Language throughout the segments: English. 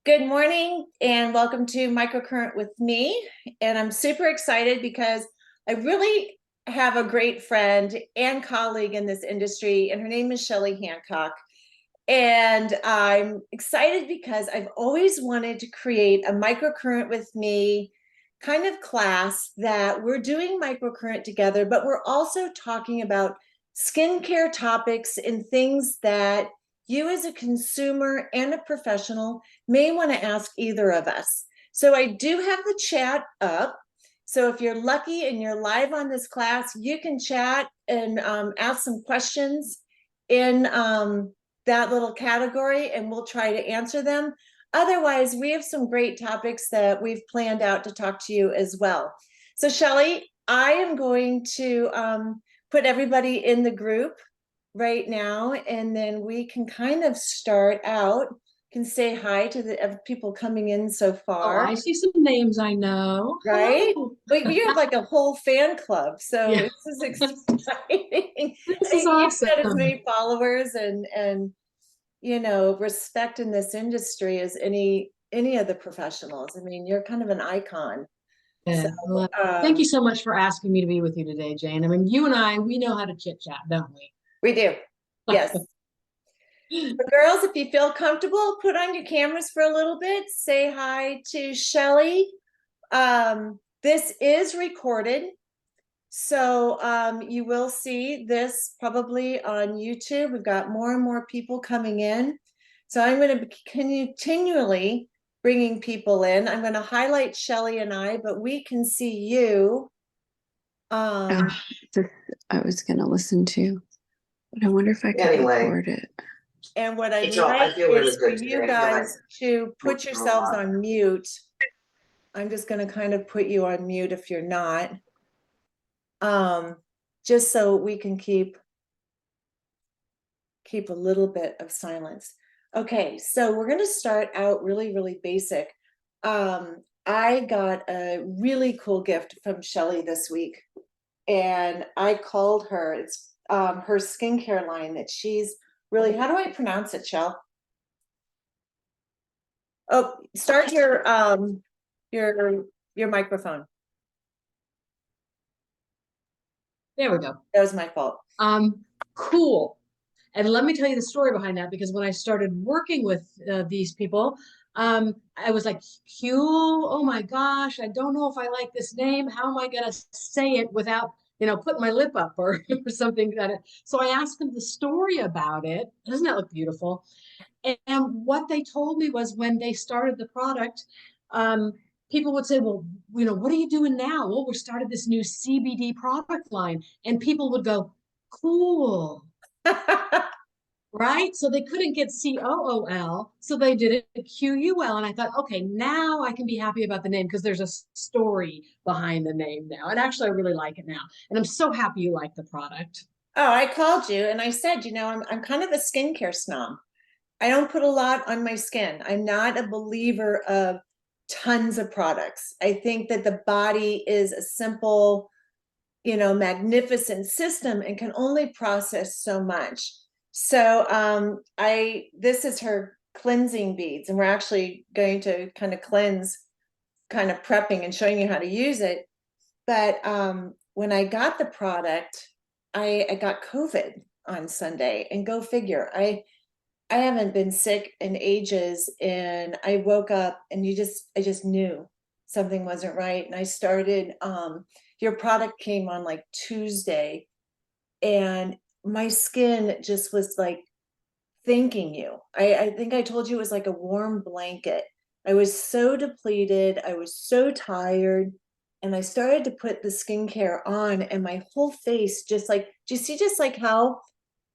Good morning and welcome to Microcurrent with me. And I'm super excited because I really have a great friend and colleague in this industry, and her name is Shelley Hancock. And I'm excited because I've always wanted to create a microcurrent with me kind of class that we're doing microcurrent together, but we're also talking about skincare topics and things that you as a consumer and a professional may want to ask either of us. So I do have the chat up. So if you're lucky and you're live on this class, you can chat and ask some questions in that little category, and we'll try to answer them. Otherwise, we have some great topics that we've planned out to talk to you as well. So Shelley, I am going to put everybody in the group right now, and then we can kind of start out, can say hi to the people coming in so Oh, far. I see some names I know. Right? Hello. We have like a whole fan club, so Yeah, this is exciting. this is You've got as awesome. many followers and respect in this industry as any of the professionals. I mean, you're kind of an icon. So Yeah. Well, thank you so much for asking me to be with you today, Jane. I mean, you and I, we know how to chit chat, don't we do. Yes. we? So girls, if you feel comfortable, put on your cameras for a little bit. Say hi to Shelley. This is recorded. So you will see this probably on YouTube. We've got more and more people coming in. So I'm going to be continually bringing people in. I'm going to highlight Shelley and I, but we can see you. Oh, this I was gonna listen to, but I wonder if I could record it. And what I'd I like feel really is for good you today. I feel like guys to put working a yourselves lot. on mute. I'm just going to kind of put you on mute if you're not, just so we can keep a little bit of silence. Okay, so we're going to start out really, really basic. I got a really cool gift from Shelley this week, and I called her. It's her skincare line that she's really, how do I pronounce it, Shell? Oh, start your microphone. There we go. That was my fault. Cool. And let me tell you the story behind that, because when I started working with these people, I was like, Hugh, oh my gosh, I don't know if I like this name. How am I going to say it without, putting my lip up or, or something that so I asked them the story about it. Doesn't that look beautiful? And what they told me was when they started the product, people would say, well, what are you doing now? Well, we started this new CBD product line. And people would go, cool. Right? So they couldn't get COOL, so they did it QUL. And I thought, okay, now I can be happy about the name because there's a story behind the name now. And actually, I really like it now. And I'm so happy you like the product. Oh, I called you and I said, I'm kind of a skincare snob. I don't put a lot on my skin. I'm not a believer of tons of products. I think that the body is a simple, magnificent system and can only process so much. So this is her cleansing beads, and we're actually going to kind of cleanse, kind of prepping and showing you how to use it. But when I got the product, I got COVID on Sunday, and go figure, I haven't been sick in ages, and I woke up and I just knew something wasn't right. And I started, your product came on like Tuesday, and my skin just was like thanking you. I think I told you it was like a warm blanket. I was so depleted, I was so tired, and I started to put the skincare on, and my whole face just like, do you see just like how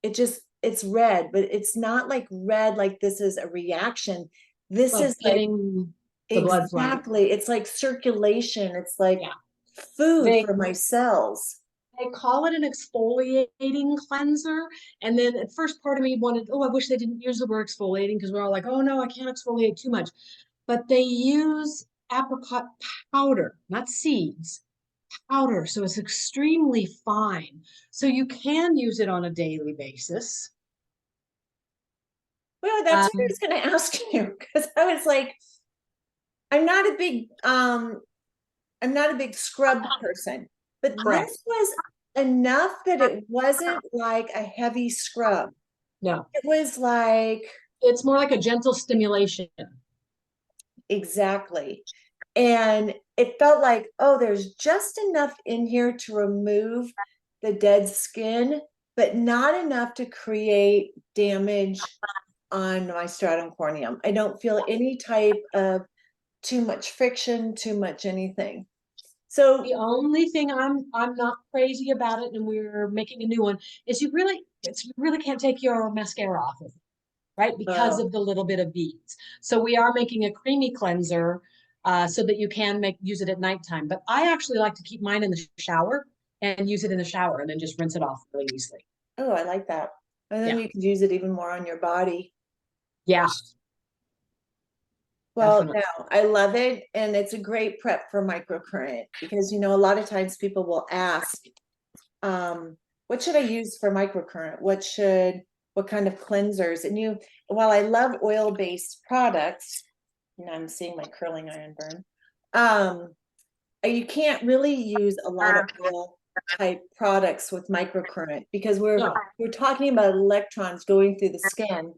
it's red, but it's not like red like this is a reaction. This Like is like, getting the blood flowing. exactly, it's like circulation. It's like Yeah. food They for my cells. they call it an exfoliating cleanser. And then at first part of me wanted, oh, I wish they didn't use the word exfoliating, because we're all like, oh no, I can't exfoliate too much. But they use apricot powder, not seeds, powder. So it's extremely fine. So you can use it on a daily basis. Well, that's what I was going to ask you, because I was like, I'm not a big scrub person, but Correct. this was enough that it wasn't like a heavy scrub. No, It was like, it's more like a gentle stimulation. exactly. And it felt like, oh, there's just enough in here to remove the dead skin, but not enough to create damage on my stratum corneum. I don't feel any type of too much friction, too much anything. So The only thing I'm not crazy about it, and we're making a new one, is you really can't take your mascara off of it, right? Because of the little bit of beads. So we are making a creamy cleanser so that you can use it at nighttime. But I actually like to keep mine in the shower and use it in the shower and then just rinse it off really easily. oh, I like that. And then Yeah. you could use it even more on your body. Yeah. Well, Definitely. no, I love it. And it's a great prep for microcurrent because, you know, a lot of times people will ask, what should I use for microcurrent? What kind of cleansers? And while I love oil-based products, you know, I'm seeing my curling iron burn. You can't really use a lot of oil type products with microcurrent because we're talking about electrons going through the skin,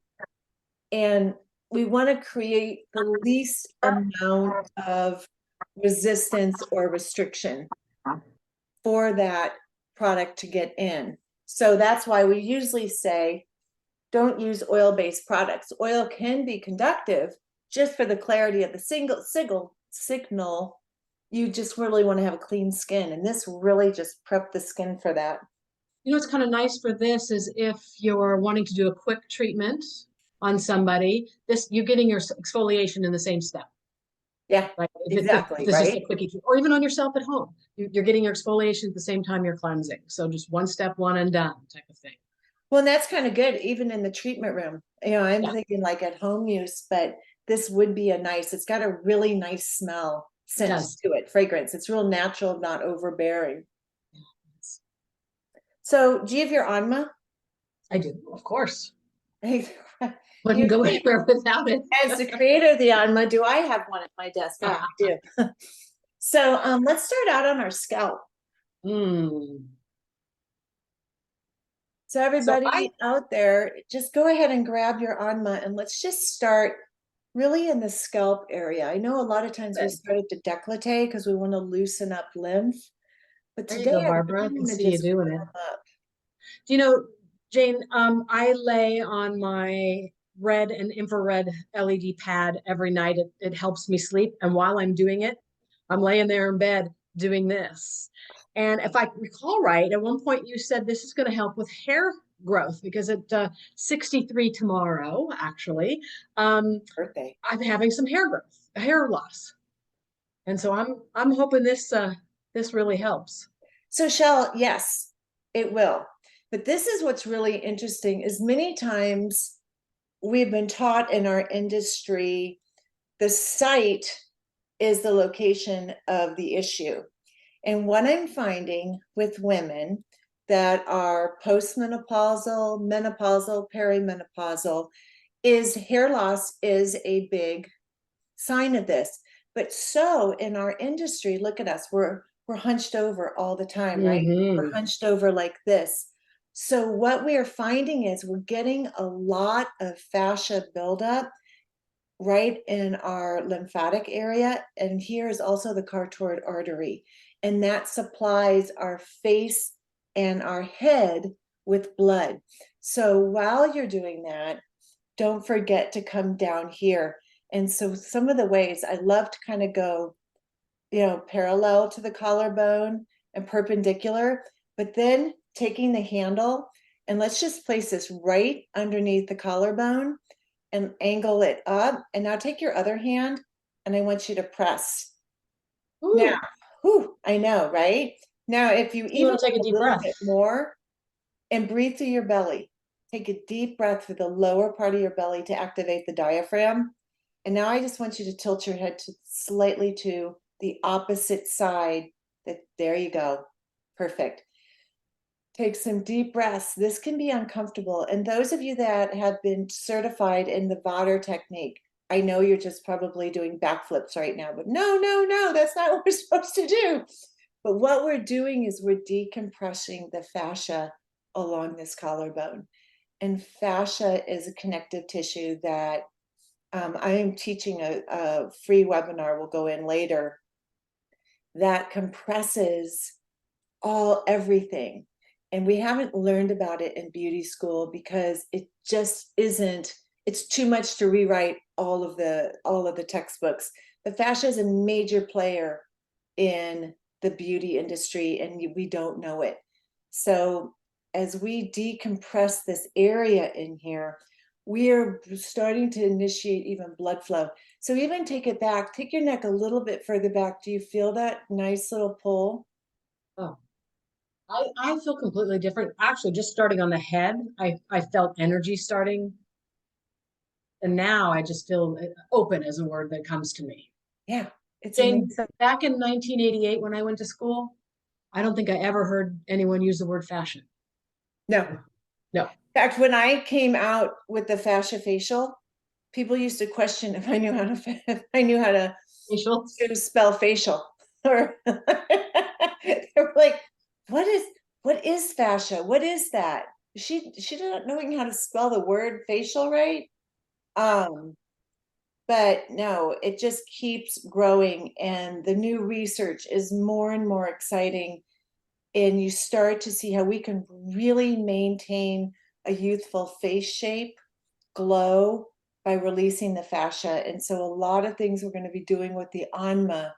and we want to create the least amount of resistance or restriction for that product to get in. So that's why we usually say don't use oil-based products. Oil can be conductive just for the clarity of the signal. You just really want to have a clean skin, and this really just prep the skin for that. You know what's kind of nice for this is if you're wanting to do a quick treatment on somebody, you're getting your exfoliation in the same step. Yeah, Right. exactly. If it's right. just a quickie, or even on yourself at home, you're getting your exfoliation at the same time you're cleansing. So just one step, one and done type of thing. Well, and that's kind of good, even in the treatment room. You know, I'm thinking like at home use, but this would be it's got a really nice smell, scent to it, fragrance. It's real natural, not overbearing. So do you have your Anma? I do, of course. Wouldn't go anywhere without it. As the creator of the Anma, do I have one at my desk? Yeah, I do. So let's start out on our scalp. So everybody out there, just go ahead and grab your Anma and let's just start really in the scalp area. I know a lot of times we start at the décolleté because we want to loosen up lymph. But there today, you go, Barbara. I can see you doing it. Do you know, Jane, I lay on my red and infrared LED pad every night. It helps me sleep. And while I'm doing it, I'm laying there in bed doing this. And if I recall right, at one point you said this is going to help with hair growth because at 63 tomorrow, actually, birthday, I'm having some hair loss. And so I'm hoping this really helps. So Shell, yes, it will. But this is what's really interesting is many times we've been taught in our industry, the site is the location of the issue. And what I'm finding with women that are postmenopausal, menopausal, perimenopausal, is hair loss is a big sign of this. But so in our industry, look at us, we're hunched over all the time, right? We're hunched over like this. So what we're finding is we're getting a lot of fascia buildup right in our lymphatic area. And here is also the carotid artery. And that supplies our face and our head with blood. So while you're doing that, don't forget to come down here. And so some of the ways I love to kind of go, you know, parallel to the collarbone and perpendicular, but then taking the handle and let's just place this right underneath the collarbone and angle it up. And now take your other hand and I want you to press. Ooh. Now, I know, right? Now, if you even take a deep little breath bit more and breathe through your belly, take a deep breath through the lower part of your belly to activate the diaphragm. And now I just want you to tilt your head slightly to the opposite side. There you go. Perfect. Take some deep breaths. This can be uncomfortable. And those of you that have been certified in the Vader technique, I know you're just probably doing backflips right now, but no, that's not what we're supposed to do. But what we're doing is we're decompressing the fascia along this collarbone. And fascia is a connective tissue that I am teaching a free webinar, we'll go in later, that compresses everything. And we haven't learned about it in beauty school because it just isn't, it's too much to rewrite all of the textbooks. But fascia is a major player in the beauty industry and we don't know it. So as we decompress this area in here, we are starting to initiate even blood flow. So even take it back, take your neck a little bit further back. Do you feel that nice little pull? Oh, I feel completely different. Actually, just starting on the head, I felt energy starting. And now I just feel open is a word that comes to me. Yeah, it's Jane, amazing. back in 1988, when I went to school, I don't think I ever heard anyone use the word fashion. No. No. In fact, when I came out with the fascia facial, people used to question if I knew how to Facial? to spell facial. Or they were like, what is fascia? What is that? She not knowing how to spell the word facial right? But no, it just keeps growing and the new research is more and more exciting. And you start to see how we can really maintain a youthful face shape, glow by releasing the fascia. And so a lot of things we're going to be doing with the Anma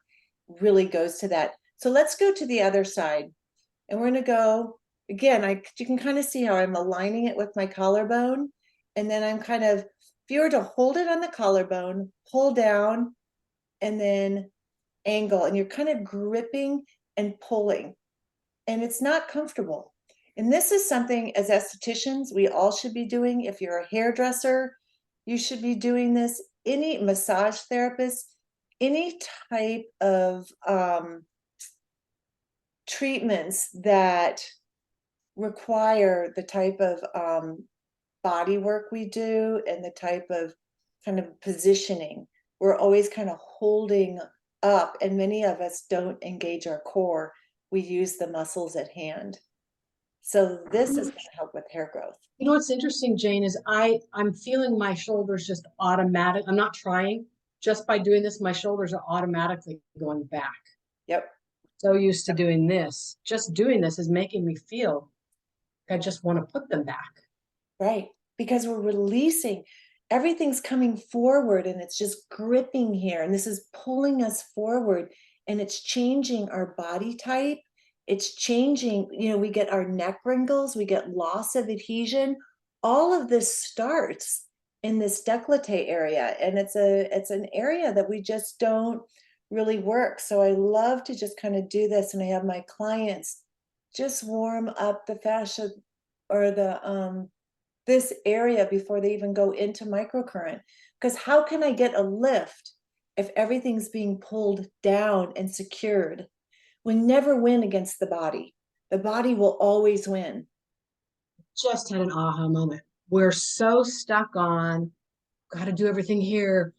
really goes to that. So let's go to the other side. And we're going to go again, you can kind of see how I'm aligning it with my collarbone. And then I'm kind of, if you were to hold it on the collarbone, pull down, and then angle, and you're kind of gripping and pulling. And it's not comfortable. And this is something as estheticians, we all should be doing. If you're a hairdresser, you should be doing this. Any massage therapist, any type of treatments that require the type of body work we do and the type of kind of positioning, we're always kind of holding up, and many of us don't engage our core. We use the muscles at hand. So this is going to help with hair growth. You know what's interesting, Jane, is I'm feeling my shoulders just automatic. I'm not trying. Just by doing this, my shoulders are automatically going back. Yep. So used to doing this. Just doing this is making me feel I just want to put them back. Right. Because we're releasing, everything's coming forward and it's just gripping here. And this is pulling us forward and it's changing our body type. It's changing, we get our neck wrinkles, we get loss of adhesion. All of this starts in this décolleté area. And it's an area that we just don't really work. So I love to just kind of do this. And I have my clients just warm up the fascia or the this area before they even go into microcurrent. Because how can I get a lift if everything's being pulled down and secured? We never win against the body. The body will always win. Just had an aha moment. We're so stuck on, got to do everything here,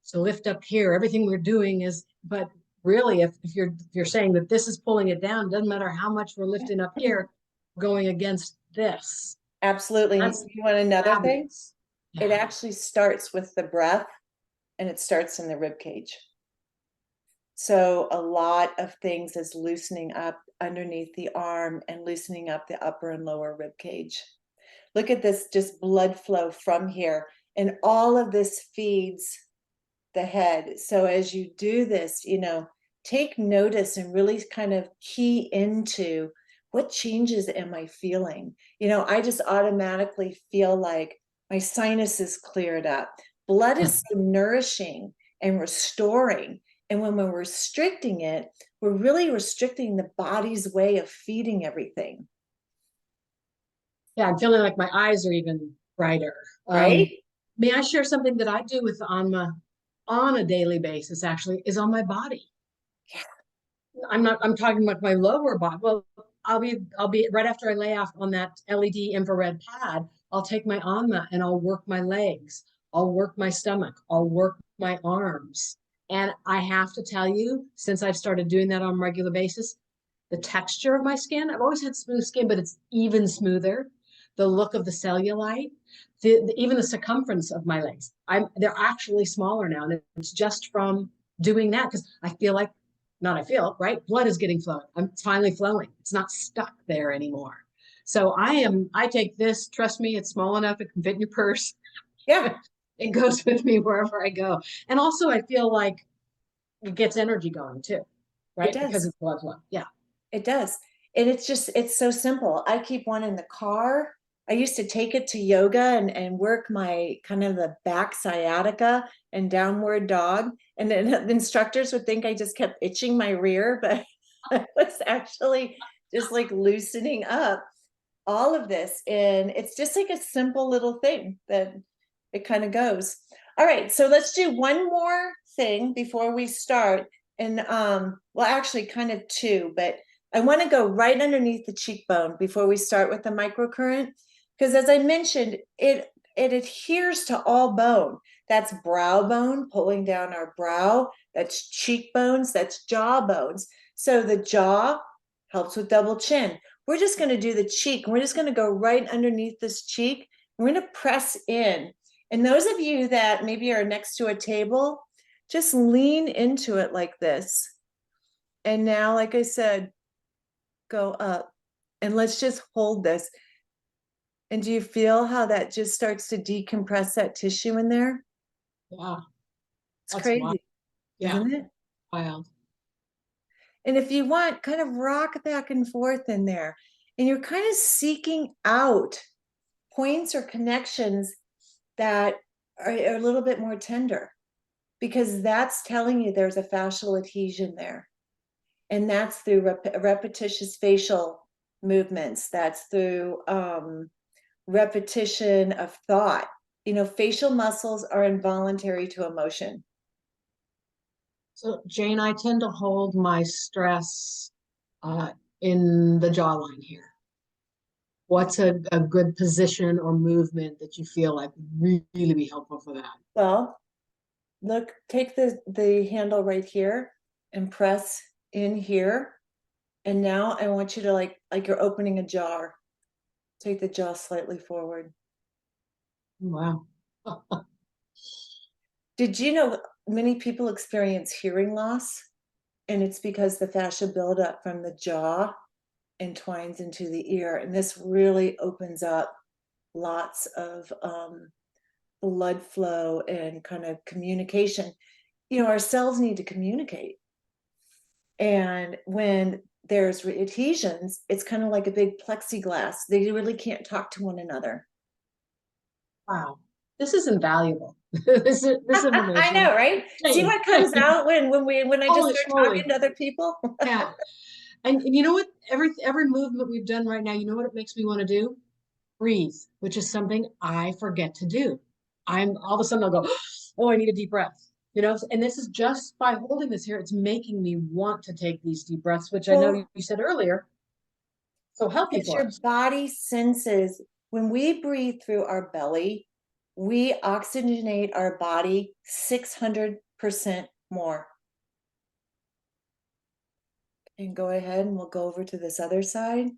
so lift up here. Everything we're doing is, but really, if you're saying that this is pulling it down, doesn't matter how much we're lifting up here, going against this. Absolutely. That's you want another fabulous. thing? Yeah. It actually starts with the breath and it starts in the rib cage. So a lot of things is loosening up underneath the arm and loosening up the upper and lower rib cage. Look at this, just blood flow from here. And all of this feeds the head. So as you do this, take notice and really kind of key into what changes am I feeling? I just automatically feel like my sinuses cleared up. Blood is so nourishing and restoring. And when we're restricting it, we're really restricting the body's way of feeding everything. Yeah, I'm feeling like my eyes are even brighter. Right? May I share something that I do with the Anma on a daily basis, actually, is on my body. Yeah. I'm talking about my lower body. Well, I'll be right after I lay off on that LED infrared pad, I'll take my on mat and I'll work my legs. I'll work my stomach. I'll work my arms. And I have to tell you, since I've started doing that on a regular basis, the texture of my skin, I've always had smooth skin, but it's even smoother. The look of the cellulite, even the circumference of my legs, they're actually smaller now. And it's just from doing that, because I feel like, right? Blood is getting flowing. It's finally flowing. It's not stuck there anymore. So I take this, trust me, it's small enough it can fit in your purse. Yeah. It goes with me wherever I go. And also I feel like it gets energy going too, right? It does. Because it's blood flow. Yeah. It does. And it's so simple. I keep one in the car. I used to take it to yoga and work my kind of the back sciatica and downward dog. And then the instructors would think I just kept itching my rear, but I was actually just like loosening up all of this. And it's just like a simple little thing that it kind of goes. All right, so let's do one more thing before we start. And well, actually kind of two, but I want to go right underneath the cheekbone before we start with the microcurrent, because as I mentioned, it adheres to all bone. That's brow bone, pulling down our brow. That's cheekbones, that's jaw bones. So the jaw helps with double chin. We're just going to do the cheek. We're just going to go right underneath this cheek. We're going to press in. And those of you that maybe are next to a table, just lean into it like this. And now, like I said, go up. And let's just hold this. And do you feel how that just starts to decompress that tissue in there? Yeah. It's That's crazy, wild. Yeah. isn't it? Wild. And if you want, kind of rock back and forth in there. And you're kind of seeking out points or connections that are a little bit more tender, because that's telling you there's a fascial adhesion there. And that's through repetitious facial movements. That's through repetition of thought. You know, facial muscles are involuntary to emotion. So Jane, I tend to hold my stress in the jawline here. What's a good position or movement that you feel like would really be helpful for that? Well, look, take the handle right here and press in here. And now I want you to like you're opening a jar. Take the jaw slightly forward. Wow. Did you know many people experience hearing loss? And it's because the fascia buildup from the jaw entwines into the ear. And this really opens up lots of blood flow and kind of communication. You know, our cells need to communicate. And when there's adhesions, it's kind of like a big plexiglass. They really can't talk to one another. Wow. This is invaluable. this information. I know, right? See what comes out when I just start talking to other people? Yeah. And you know what? Every movement we've done right now, you know what it makes me want to do? Breathe, which is something I forget to do. I'm all of a sudden I'll go, oh, I need a deep breath. You know, and this is just by holding this here, it's making me want to take these deep breaths, which I know you said earlier. So healthy for us. Your body senses when we breathe through our belly, we oxygenate our body 600% more. And go ahead and we'll go over to this other side.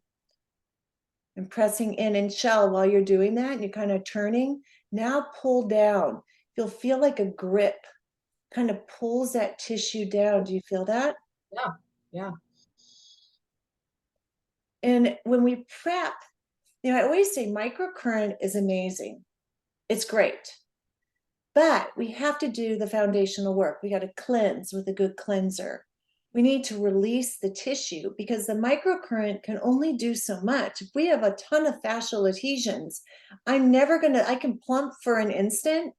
And pressing in and shell while you're doing that, and you're kind of turning. Now pull down. You'll feel like a grip kind of pulls that tissue down. Do you feel that? Yeah, yeah. And when we prep, you know, I always say microcurrent is amazing. It's great. But we have to do the foundational work. We got to cleanse with a good cleanser. We need to release the tissue because the microcurrent can only do so much. If we have a ton of fascial adhesions, I can plump for an instant,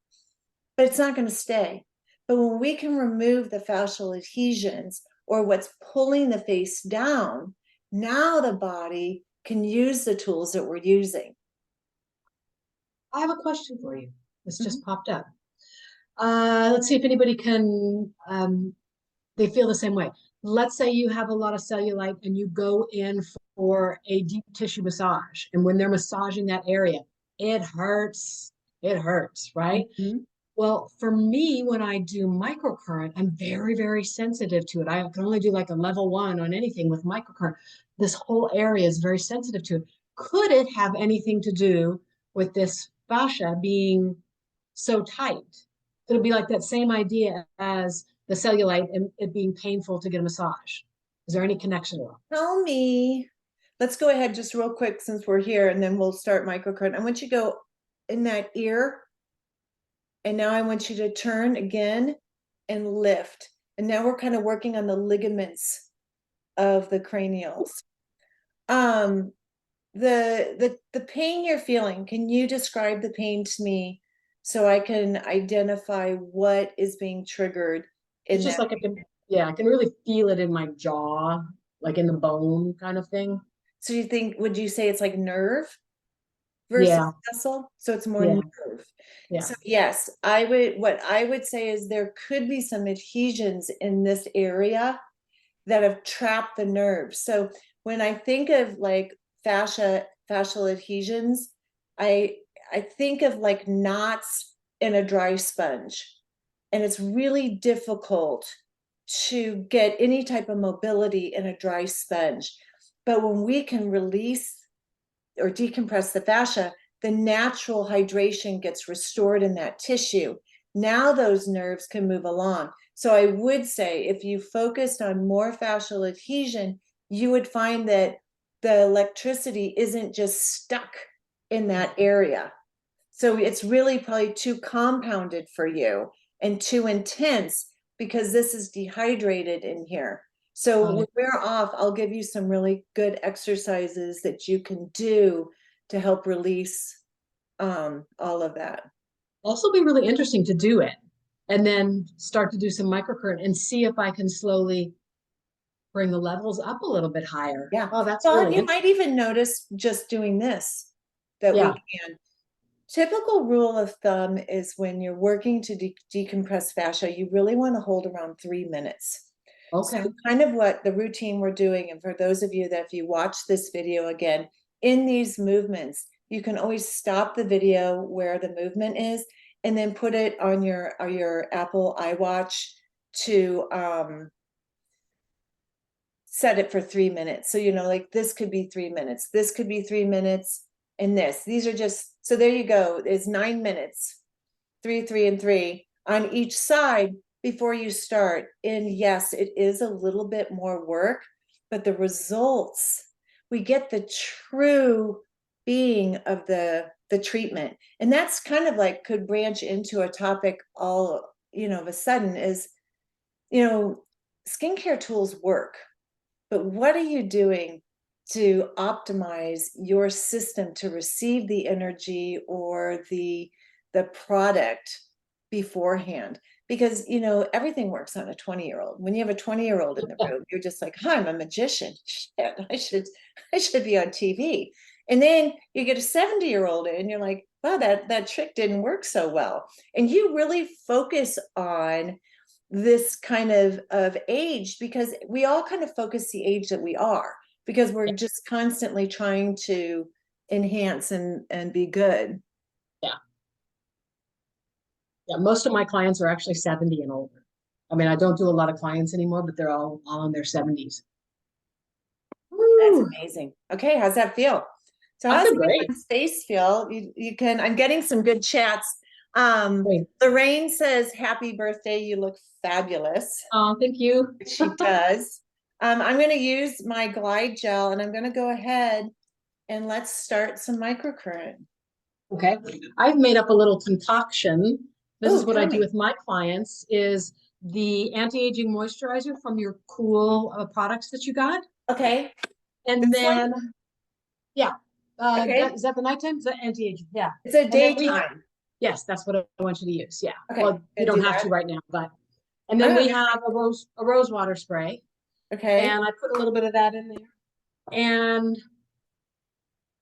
but it's not going to stay. But when we can remove the fascial adhesions or what's pulling the face down, now the body can use the tools that we're using. I have a question for you. This just popped up. Let's see if anybody can, they feel the same way. Let's say you have a lot of cellulite and you go in for a deep tissue massage. And when they're massaging that area, it hurts. It hurts, right? Mhm. Well, for me, when I do microcurrent, I'm very, very sensitive to it. I can only do like a level 1 on anything with microcurrent. This whole area is very sensitive to it. Could it have anything to do with this fascia being so tight? Could it be like that same idea as the cellulite and it being painful to get a massage? Is there any connection at all? Tell me, let's go ahead just real quick since we're here, and then we'll start microcurrent. I want you to go in that ear, and now I want you to turn again and lift. And now we're kind of working on the ligaments of the cranials. The pain you're feeling, can you describe the pain to me so I can identify what is being triggered in It's just that? like I can really feel it in my jaw, like in the bone kind of thing. So you think, would you say it's like nerve versus Yeah, muscle? So it's more yeah, nerve. yeah. So yes, what I would say is there could be some adhesions in this area that have trapped the nerves. So when I think of like fascial adhesions, I I think of like knots in a dry sponge. And it's really difficult to get any type of mobility in a dry sponge. But when we can release or decompress the fascia, the natural hydration gets restored in that tissue. Now those nerves can move along. So I would say if you focused on more fascial adhesion, you would find that the electricity isn't just stuck in that area. So it's really probably too compounded for you and too intense because this is dehydrated in here. So when we're off, I'll give you some really good exercises that you can do to help release all of that. Also be really interesting to do it and then start to do some microcurrent and see if I can slowly bring the levels up a little bit higher. Yeah. Oh, that's Well, and really you might even notice just doing this that yeah. we can. Typical rule of thumb is when you're working to decompress fascia, you really want to hold around 3 minutes. Okay. So kind of what the routine we're doing, and for those of you that if you watch this video again, in these movements, you can always stop the video where the movement is and then put it on your Apple iWatch to set it for 3 minutes. So, you know, like this could be 3 minutes, this could be 3 minutes, and these are just, so there you go, is 9 minutes, 3, and 3 on each side before you start. And yes, it is a little bit more work, but the results, we get the true being of the treatment. And that's kind of like could branch into a topic all, you know, of a sudden is, you know, skincare tools work, but what are you doing to optimize your system to receive the energy or the product beforehand? Because you know everything works on a 20-year-old. When you have a 20-year-old in the room, you're just like, hi, I'm a magician. Shit, I should be on TV. And then you get a 70-year-old in, and you're like, wow, that trick didn't work so well. And you really focus on this kind of age because we all kind of focus the age that we are because we're just constantly trying to enhance and be good. Yeah. Yeah. Most of my clients are actually 70 and older. I mean, I don't do a lot of clients anymore, but they're all in their 70s. That's Woo. amazing. Okay, how's that feel? So I how's feel great. the space feel? You can, I'm getting some good chats. Great. Lorraine says, happy birthday, you look fabulous. Oh, thank you. She does. I'm going to use my glide gel and I'm going to go ahead and let's start some microcurrent. Okay. I've made up a little concoction. This is what I do me. with my clients is the anti-aging moisturizer from your cool products that you got. Okay. And This then, one? yeah. Okay. Is that the nighttime? Is that anti-aging? Yeah. It's a And then we have, daytime. yes, that's what I want you to use. Yeah. Okay. Well, you Gonna don't do have to that. right now, but, and then Oh, we okay. have a rose water spray. Okay. And I put a little bit of that in there. And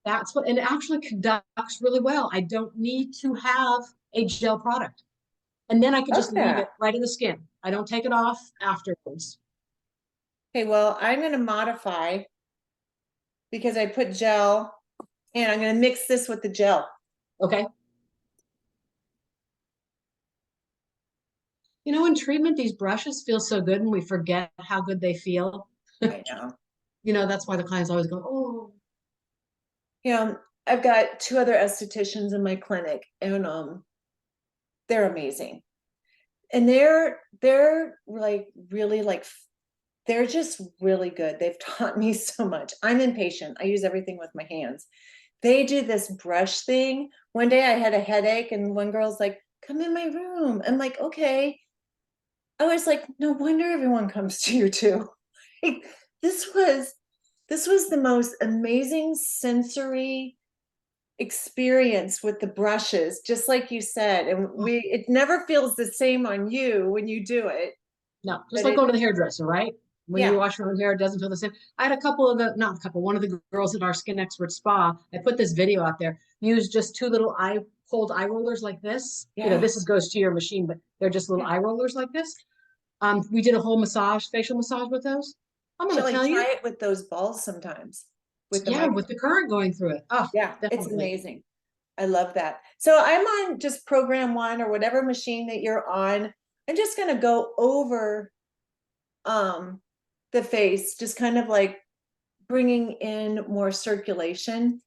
that's what, and it actually conducts really well. I don't need to have a gel product. And then I can just leave it right in the skin. I don't take it off afterwards. Okay, well, I'm going to modify because I put gel, and I'm going to mix this with the gel. Okay. You know, in treatment, these brushes feel so good and we forget how good they feel. I know. You know, that's why the clients always go, oh. You know, I've got 2 other estheticians in my clinic, and they're amazing. And they're like really like, they're just really good. They've taught me so much. I'm impatient. I use everything with my hands. They do this brush thing. One day I had a headache, and one girl's like, come in my room. I'm like, okay. I was like, no wonder everyone comes to you too. Like, this was the most amazing sensory experience with the brushes, just like you said. And it never feels the same on you when you do it. No, just like going to the hairdresser, right? When you Yeah. wash your own hair, it doesn't feel the same. I had a couple of the, not a couple, one of the girls at our Skin Expert Spa, I put this video out there, use just 2 little cold eye rollers like this. You know, Yeah. this goes to your machine, but they're just little eye rollers like this. We did a whole facial massage with those. I'm going to Shelley, tell you. try it with those balls sometimes. With the With the current going through it. Oh, yeah, definitely. it's amazing. I love that. So I'm on just program 1 or whatever machine that you're on. I'm just going to go over the face, just kind of like bringing in more circulation.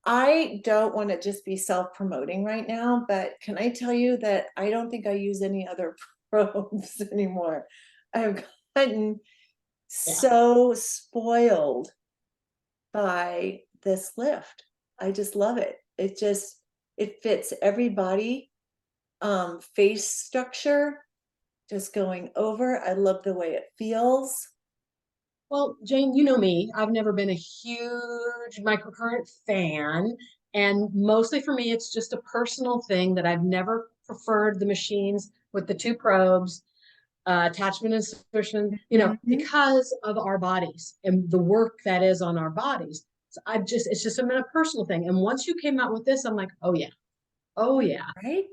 I don't want to just be self-promoting right now, but can I tell you that I don't think I use any other probes anymore. I've gotten so spoiled by this lift. I just love it. It fits everybody. Face structure, just going over. I love the way it feels. Well, Jane, you know me. I've never been a huge microcurrent fan. And mostly for me, it's just a personal thing that I've never preferred the machines with the 2 probes, attachment and insertion, you know, because of our bodies and the work that is on our bodies. So it's just a personal thing. And once you came out with this, I'm like, oh yeah. Oh yeah. Right?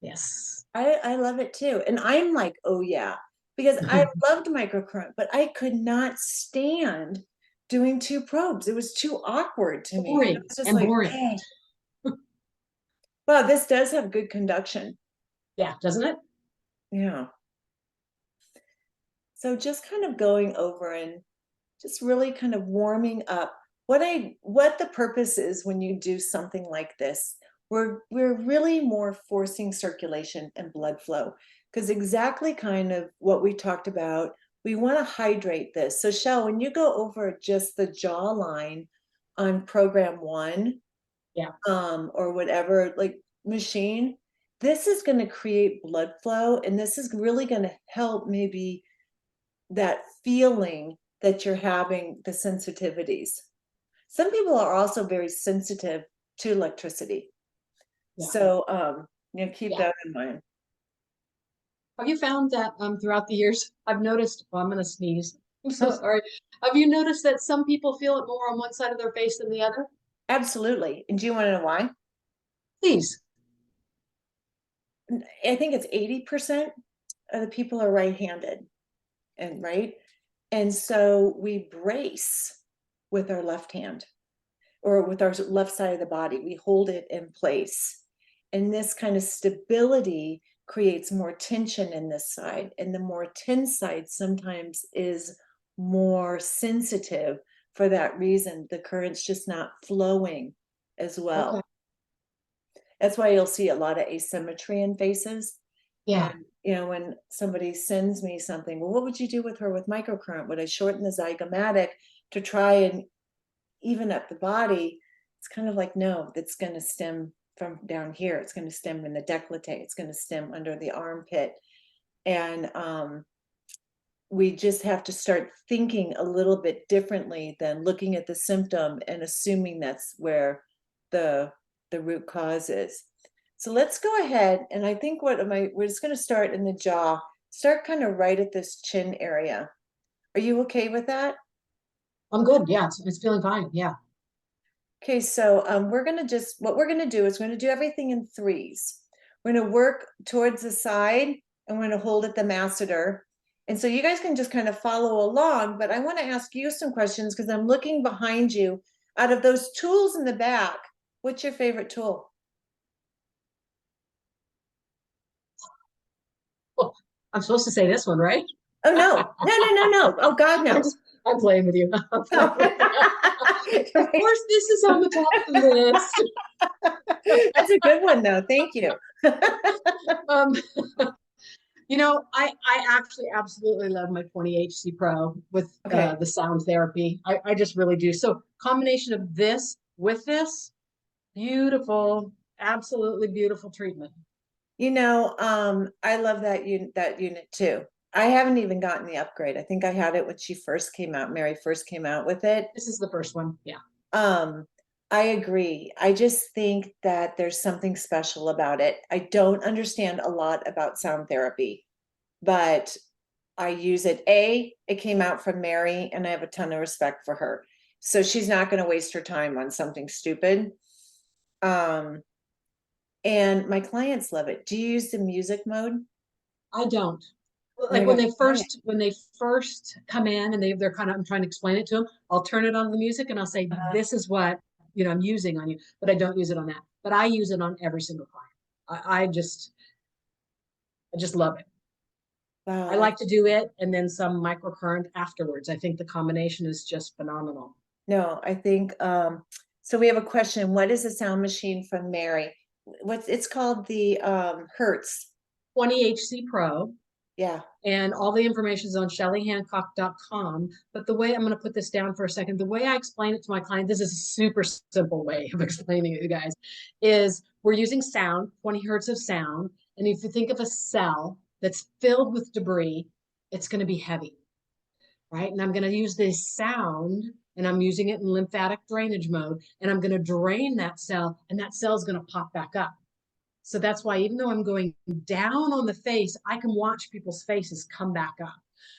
Yes. I love it too. And I'm like, oh yeah, because I loved microcurrent, but I could not stand doing 2 probes. It was too awkward to me. Boring. It was just And like, boring. eh. Well, this does have good conduction. Yeah, doesn't it? Yeah. So just kind of going over and just really kind of warming up what the purpose is when you do something like this. We're really more forcing circulation and blood flow, because exactly kind of what we talked about, we want to hydrate this. So Shell, when you go over just the jawline on program 1, or whatever, like machine, this is going to create blood flow, and this is really going to help maybe that feeling that you're having, the sensitivities. Some people are also very sensitive to electricity. So keep that in mind. Have you found that throughout the years, I've noticed, I'm going to sneeze. I'm so sorry. Have you noticed that some people feel it more on one side of their face than the other? Absolutely. And do you want to know why? Please. I think it's 80% of the people are right-handed, and so we brace with our left hand, or with our left side of the body. We hold it in place, and this kind of stability creates more tension in this side, and the more tense side sometimes is more sensitive. For that reason, the current's just not flowing as well. That's why you'll see a lot of asymmetry in faces. And when somebody sends me something, well, what would you do with her with microcurrent? Would I shorten the zygomatic to try and even up the body? It's kind of like, no, that's going to stem from down here. It's going to stem in the décolleté. It's going to stem under the armpit. And we just have to start thinking a little bit differently than looking at the symptom and assuming that's where the root cause is. So let's go ahead, and I think we're just going to start in the jaw, start kind of right at this chin area. Are you okay with that? I'm good. Yeah, it's feeling fine. Yeah. Okay, so what we're going to do is we're going to do everything in 3s. We're going to work towards the side, and we're going to hold at the masseter, And so you guys can just kind of follow along, but I want to ask you some questions because I'm looking behind you. Out of those tools in the back, what's your favorite tool? Oh, I'm supposed to say this one, right? Oh, no. Oh, God, no. I'm playing with you. I'm playing with you. Of course, this is on the top of the list. That's a good one, though. Thank you. Um, you know, I actually absolutely love my 20HC Pro with the sound therapy. I just really do. So combination of this with this, beautiful, absolutely beautiful treatment. You know, I love that unit too. I haven't even gotten the upgrade. I think I had it when she first came out. Mary first came out with it. This is the first one. Yeah. I agree. I just think that there's something special about it. I don't understand a lot about sound therapy, but I use it. It came out from Mary, and I have a ton of respect for her. So she's not going to waste her time on something stupid. And my clients love it. Do you use the music mode? I don't. Like when they first come in and they're kind of, I'm trying to explain it to them, I'll turn it on the music and I'll say, this is what, I'm using on you, but I don't use it on that. But I use it on every single client. I just love it. Wow. I like to do it and then some microcurrent afterwards. I think the combination is just phenomenal. No, I think, so we have a question. What is a sound machine from Mary? It's called the Hertz. 20HC Pro. Yeah. And all the information is on shelleyhancock.com. But the way I'm going to put this down for a second, the way I explain it to my client, this is a super simple way of explaining it, you guys, is we're using sound, 20 hertz of sound. And if you think of a cell that's filled with debris, it's going to be heavy, right? And I'm going to use this sound and I'm using it in lymphatic drainage mode. And I'm going to drain that cell and that cell is going to pop back up. So that's why even though I'm going down on the face, I can watch people's faces come back up.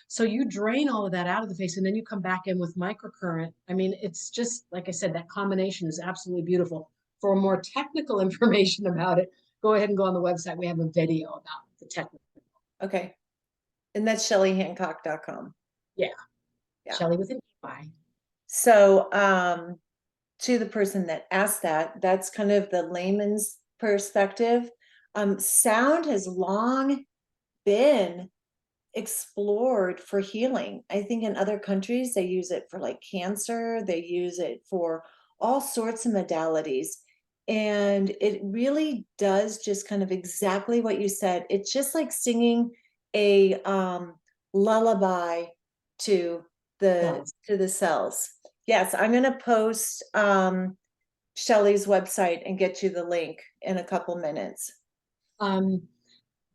So you drain all of that out of the face and then you come back in with microcurrent. I mean, it's just, like I said, that combination is absolutely beautiful. For more technical information about it, go ahead and go on the website. We have a video about the technical. Okay. And that's shelleyhancock.com. Yeah. Shelley with an E-Y. So to the person that asked that, that's kind of the layman's perspective. Sound has long been explored for healing. I think in other countries, they use it for like cancer, they use it for all sorts of modalities. And it really does just kind of exactly what you said. It's just like singing a lullaby to the cells. Yes, I'm going to post Shelley's website and get you the link in a couple minutes.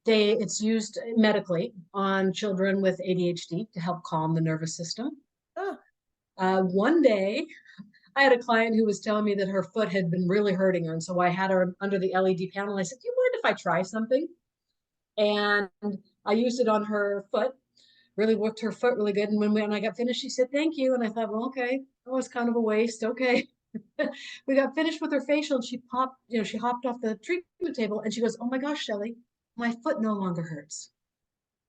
It's used medically on children with ADHD to help calm the nervous system. One day, I had a client who was telling me that her foot had been really hurting her. And so I had her under the LED panel. I said, do you mind if I try something? And I used it on her foot, really worked her foot really good. And when I got finished, she said, thank you. And I thought, well, okay, that was kind of a waste. Okay. We got finished with her facial and she hopped off the treatment table and she goes, oh my gosh, Shelley, my foot no longer hurts.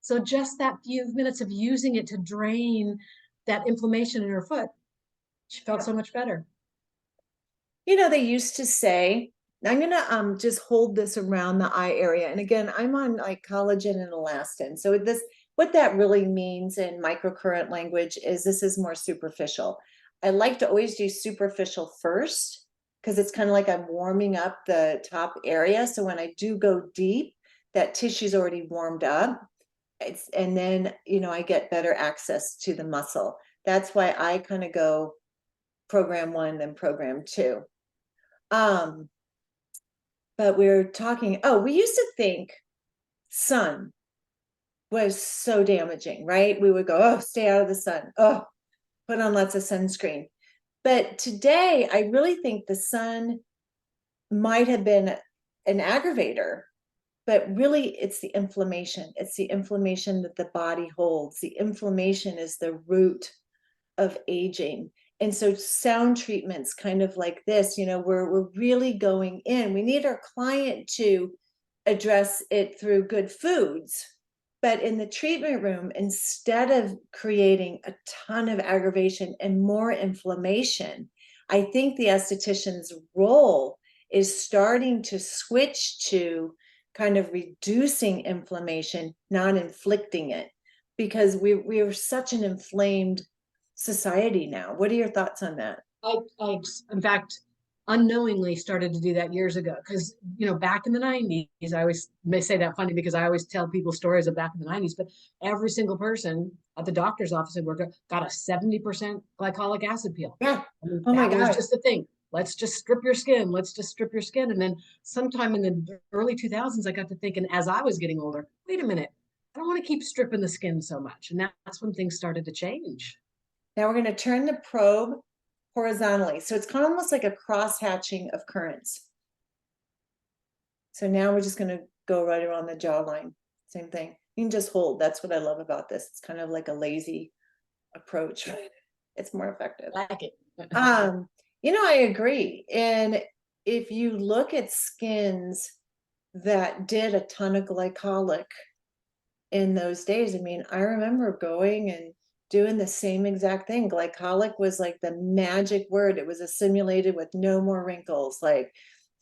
So just that few minutes of using it to drain that inflammation in her foot, she felt so much better. You know, they used to say, I'm going to just hold this around the eye area. And again, I'm on like collagen and elastin. So what that really means in microcurrent language is this is more superficial. I like to always do superficial first because it's kind of like I'm warming up the top area. So when I do go deep, that tissue's already warmed up. And then, I get better access to the muscle. That's why I kind of go program 1, then program 2. But we're talking, we used to think sun was so damaging, right? We would go, stay out of the sun. Put on lots of sunscreen. But today, I really think the sun might have been an aggravator, but really it's the inflammation. It's the inflammation that the body holds. The inflammation is the root of aging. And so sound treatments kind of like this, we're really going in. We need our client to address it through good foods, But in the treatment room, instead of creating a ton of aggravation and more inflammation, I think the esthetician's role is starting to switch to kind of reducing inflammation, not inflicting it, because we are such an inflamed society now. What are your thoughts on that? I in fact, unknowingly started to do that years ago because, back in the 90s, I always may say that funny because I always tell people stories of back in the 90s, but every single person at the doctor's office I worked at got a 70% glycolic acid peel. Yeah. I mean, Oh my that was God. just the thing. Let's just strip your skin. Let's just strip your skin. And then sometime in the early 2000s, I got to thinking as I was getting older, wait a minute, I don't want to keep stripping the skin so much. And that's when things started to change. Now we're going to turn the probe horizontally. So it's kind of almost like a cross hatching of currents. So now we're just going to go right around the jawline. Same thing. You can just hold. That's what I love about this. It's kind of like a lazy approach. It's more effective. I like it. I agree. And if you look at skins that did a ton of glycolic in those days, I mean, I remember going and doing the same exact thing. Glycolic was like the magic word. It was assimilated with no more wrinkles. Like,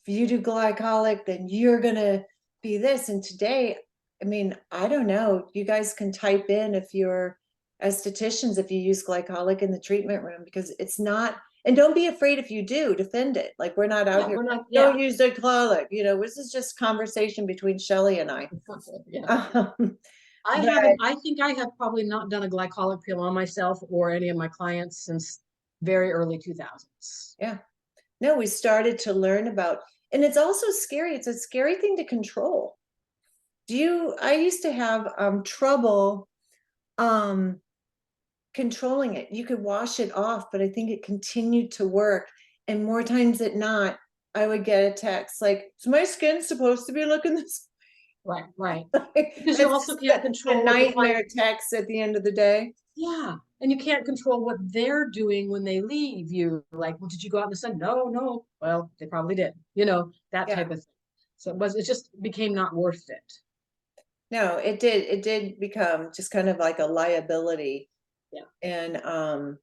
if you do glycolic, then you're going to be this. And today, I mean, I don't know. You guys can type in if you're estheticians, if you use glycolic in the treatment room, because it's not, and don't be afraid if you do, defend it. Like, we're not out here. We're not, Don't use glycolic. This is just conversation between Shelley and I. I think I have probably not done a glycolic peel on myself or any of my clients since very early 2000s. Yeah. No, we started to learn about, and it's also scary. It's a scary thing to control. I used to have trouble controlling it. You could wash it off, but I think it continued to work. And more times than not, I would get a text like, is my skin supposed to be looking this? Right. Because you also can't control a nightmare text at the end of the day. Yeah. And you can't control what they're doing when they leave you. Like, well, did you go out in the sun? No. Well, they probably did, that type of thing. So it just became not worth it. No, it did become just kind of like a liability. Yeah. And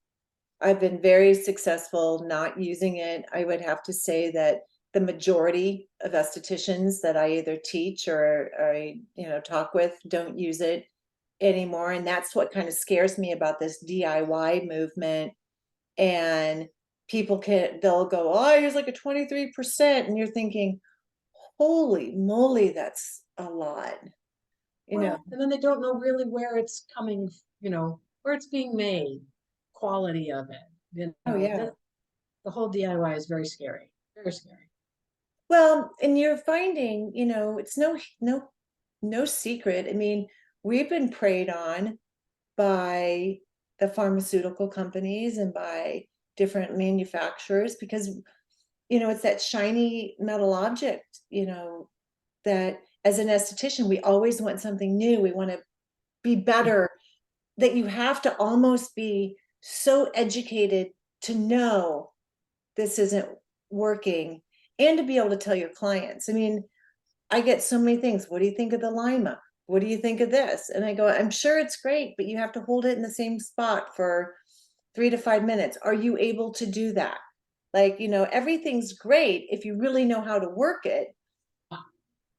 I've been very successful not using it. I would have to say that the majority of estheticians that I either teach or I talk with don't use it anymore. And that's what kind of scares me about this DIY movement. And they'll go, oh, I use like a 23%. And you're thinking, holy moly, that's a lot. And then they don't know really where it's coming, where it's being made, quality of it. Oh yeah. The whole DIY is very scary. Very scary. Well, and you're finding, it's no secret. I mean, we've been preyed on by the pharmaceutical companies and by different manufacturers because, it's that shiny metal object, that as an esthetician, we always want something new. We want to be better, that you have to almost be so educated to know this isn't working and to be able to tell your clients. I mean, I get so many things. What do you think of the Lima? What do you think of this? And I go, I'm sure it's great, but you have to hold it in the same spot for 3 to 5 minutes. Are you able to do that? Like, everything's great if you really know how to work it,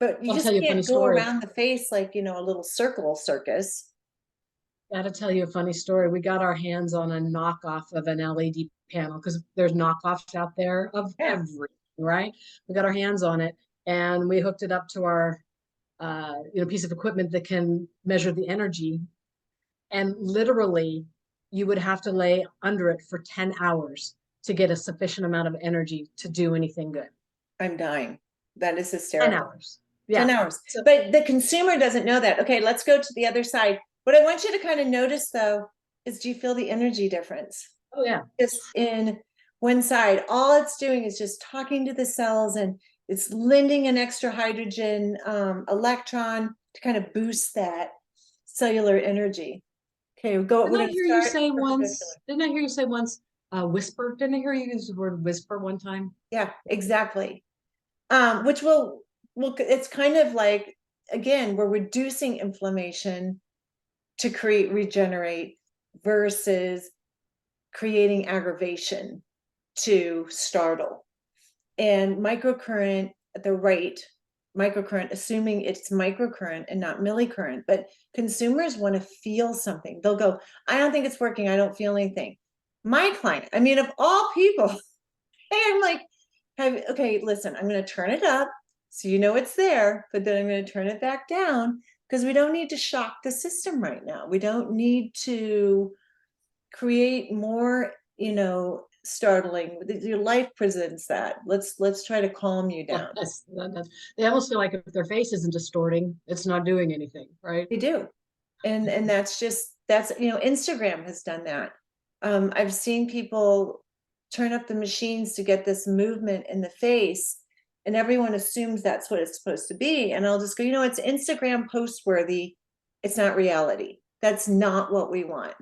but you just can't go around the face like, a little circus. Gotta tell you a funny story. We got our hands on a knockoff of an LED panel because there's knockoffs out there of everything, right? We got our hands on it and we hooked it up to our piece of equipment that can measure the energy. And literally, you would have to lay under it for 10 hours to get a sufficient amount of energy to do anything good. I'm dying. That is hysterical. 10 hours. Yeah. 10 hours. But the consumer doesn't know that. Okay, let's go to the other side. What I want you to kind of notice, though, is do you feel the energy difference? Oh, yeah. Just in one side, all it's doing is just talking to the cells and it's lending an extra hydrogen electron to kind of boost that cellular energy. Okay, Didn't I hear you say once, whisper? Didn't I hear you use the word whisper one time? Yeah, exactly. Which will it's kind of like again, we're reducing inflammation to regenerate versus creating aggravation to startle. And microcurrent at the right microcurrent, assuming it's microcurrent and not millicurrent, but consumers want to feel something. They'll go, I don't think it's working. I don't feel anything. My client, I mean, of all people, I'm like, okay, listen, I'm going to turn it up so you know it's there, but then I'm going to turn it back down because we don't need to shock the system right now. We don't need to create more, startling. Your life presents that. Let's try to calm you down. They almost feel like if their face isn't distorting, it's not doing anything, right? They do. And that's Instagram has done that. I've seen people turn up the machines to get this movement in the face, and everyone assumes that's what it's supposed to be. And I'll just go, it's Instagram post worthy. It's not reality. That's not what we want.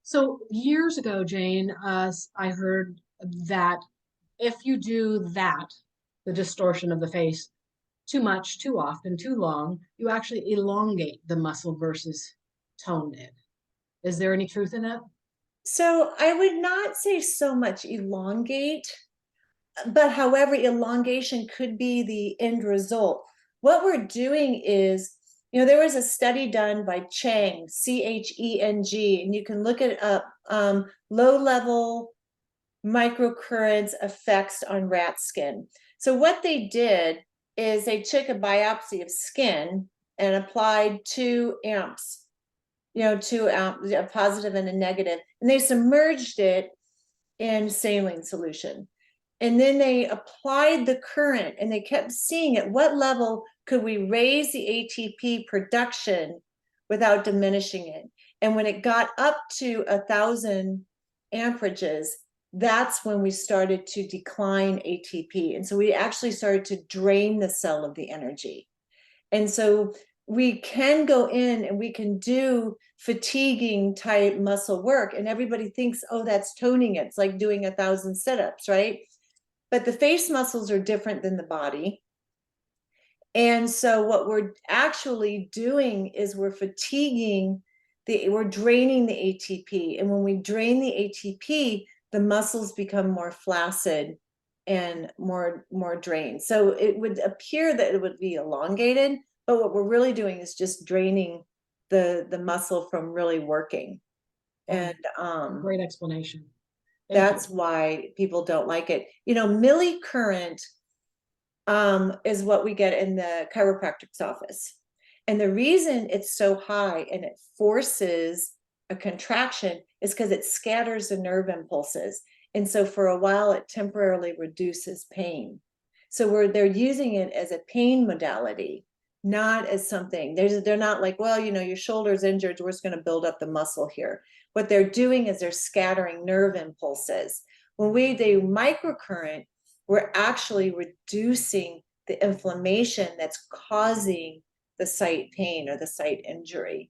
So years ago, Jane, I heard that if you do that, the distortion of the face, too much, too often, too long, you actually elongate the muscle versus tone it. Is there any truth in that? So I would not say so much elongate, but however, elongation could be the end result. What we're doing is, there was a study done by Cheng, Cheng, and you can look it up, low-level microcurrents effects on rat skin. So what they did is they took a biopsy of skin and applied 2 amps, 2 amps, a positive and a negative, and they submerged it in saline solution. And then they applied the current and they kept seeing at what level could we raise the ATP production without diminishing it. And when it got up to 1,000 amperages, that's when we started to decline ATP. And so we actually started to drain the cell of the energy. And so we can go in and we can do fatiguing type muscle work. And everybody thinks, oh, that's toning it. It's like doing 1,000 sit-ups, right? But the face muscles are different than the body. And so what we're actually doing is we're fatiguing, we're draining the ATP. And when we drain the ATP, the muscles become more flaccid and more drained. So it would appear that it would be elongated, but what we're really doing is just draining the muscle from really working. And great explanation. That's why people don't like it. Millicurrent is what we get in the chiropractic's office. And the reason it's so high and it forces a contraction is because it scatters the nerve impulses. And so for a while, it temporarily reduces pain. So they're using it as a pain modality, not as something. They're not like, well, your shoulder's injured, we're just going to build up the muscle here. What they're doing is they're scattering nerve impulses. When we do microcurrent, we're actually reducing the inflammation that's causing the site pain or the site injury.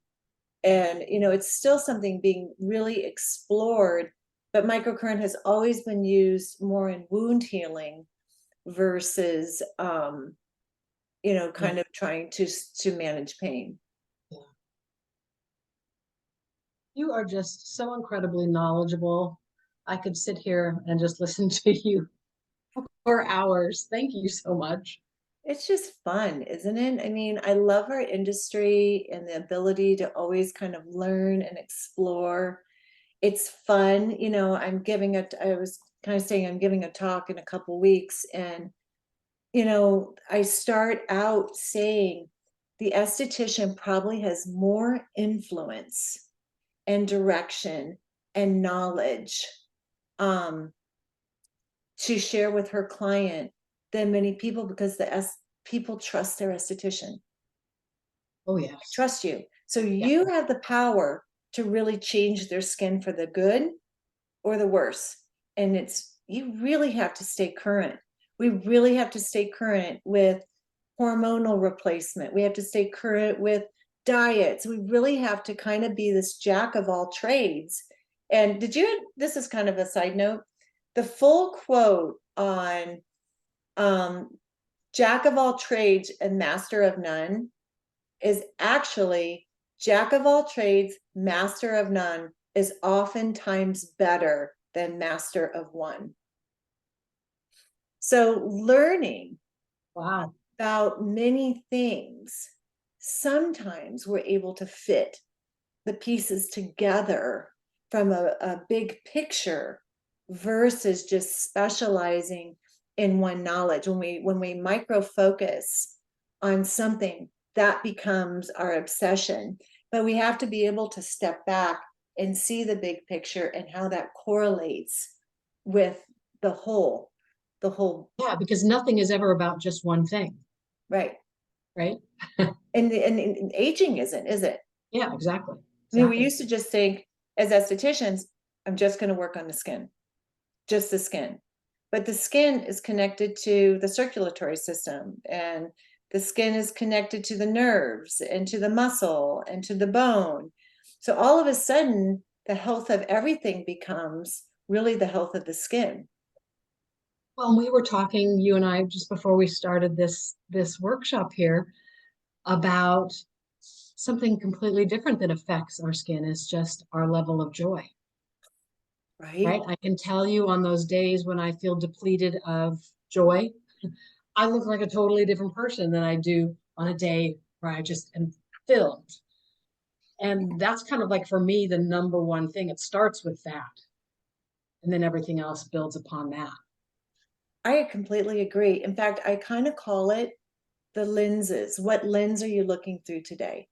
And, it's still something being really explored, but microcurrent has always been used more in wound healing versus, kind of trying to manage pain. Yeah. You are just so incredibly knowledgeable. I could sit here and just listen to you for hours. Thank you so much. It's just fun, isn't it? I mean, I love our industry and the ability to always kind of learn and explore. It's fun. I was kind of saying I'm giving a talk in a couple weeks, and, I start out saying the esthetician probably has more influence and direction and knowledge to share with her client than many people, because people trust their esthetician. Oh, yes. I trust you. So you have the power to really change their skin for the good or the worse. And you really have to stay current. We really have to stay current with hormonal replacement. We have to stay current with diets. We really have to kind of be this jack of all trades. And this is kind of a side note, the full quote on jack of all trades and master of none is actually jack of all trades, master of none is oftentimes better than master of one. So learning Wow. about many things, sometimes we're able to fit the pieces together from a big picture versus just specializing in one knowledge. When we micro focus on something, that becomes our obsession. But we have to be able to step back and see the big picture and how that correlates with the whole. Yeah, because nothing is ever about just one thing, Right. right? And aging isn't, is it? Yeah, exactly. I mean, we Exactly. used to just think as estheticians, I'm just going to work on the skin, just the skin. But the skin is connected to the circulatory system, and the skin is connected to the nerves and to the muscle and to the bone. So all of a sudden, the health of everything becomes really the health of the skin. Well, we were talking, you and I, just before we started this workshop here, about something completely different that affects our skin is just our level of joy. Right? Right? I can tell you on those days when I feel depleted of joy, I look like a totally different person than I do on a day where I just am filled. And that's kind of like, for me, the number one thing. It starts with that. And then everything else builds upon that. I completely agree. In fact, I kind of call it the lenses. What lens are you looking through today?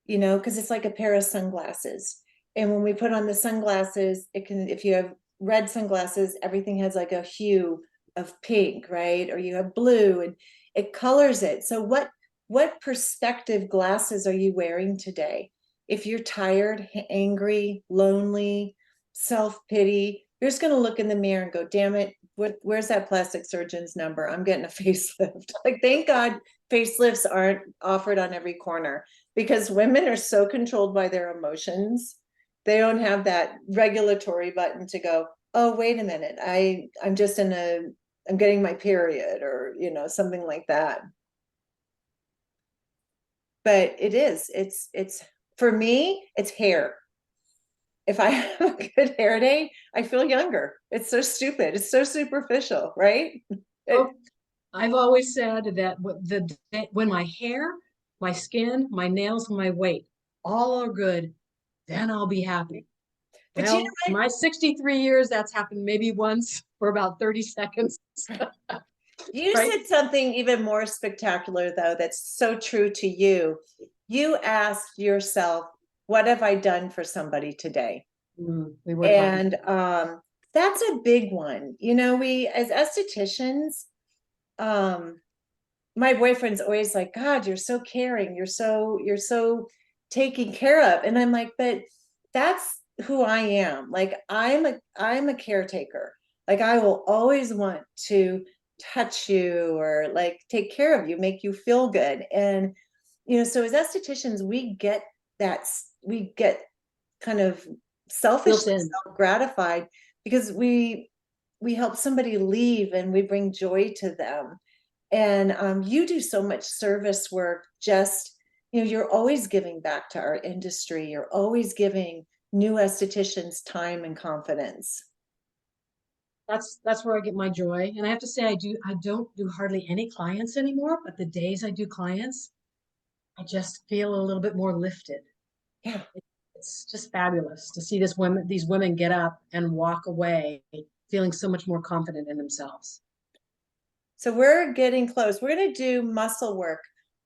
You know, because it's like a pair of sunglasses. And when we put on the sunglasses, it can, if you have red sunglasses, everything has like a hue of pink, right? Or you have blue, and it colors it. So what perspective glasses are you wearing today? If you're tired, angry, lonely, self-pity, you're just going to look in the mirror and go, damn it, where's that plastic surgeon's number? I'm getting a facelift. Like, thank God facelifts aren't offered on every corner, because women are so controlled by their emotions. They don't have that regulatory button to go, oh, wait a minute, I'm just I'm getting my period, or, you know, something like that. But it's for me, it's hair. If I have a good hair day, I feel younger. It's so stupid. It's so superficial, right? Oh, I've always said that when my hair, my skin, my nails, and my weight all are good, then I'll be happy. But you know Well, in my 63 years, that's happened maybe once for about 30 seconds. You Right? said something even more spectacular, though, that's so true to you. You asked yourself, what have I done for somebody today? We were talking. And that's a big one. You know, we as estheticians, my boyfriend's always like, God, you're so caring, you're so taken care of. And I'm like, but that's who I am. Like, I'm a caretaker. Like, I will always want to touch you, or like take care of you, make you feel good. And you know, so as estheticians, we get kind of selfishly self-gratified, because we help somebody leave and we bring joy to them. And you do so much service work. Just, you know, you're always giving back to our industry. You're always giving new estheticians time and confidence. That's where I get my joy. And I have to say, I don't do hardly any clients anymore, but the days I do clients, I just feel a little bit more lifted. Yeah. It's just fabulous to see these women get up and walk away feeling so much more confident in themselves. So we're getting close. We're going to do muscle work.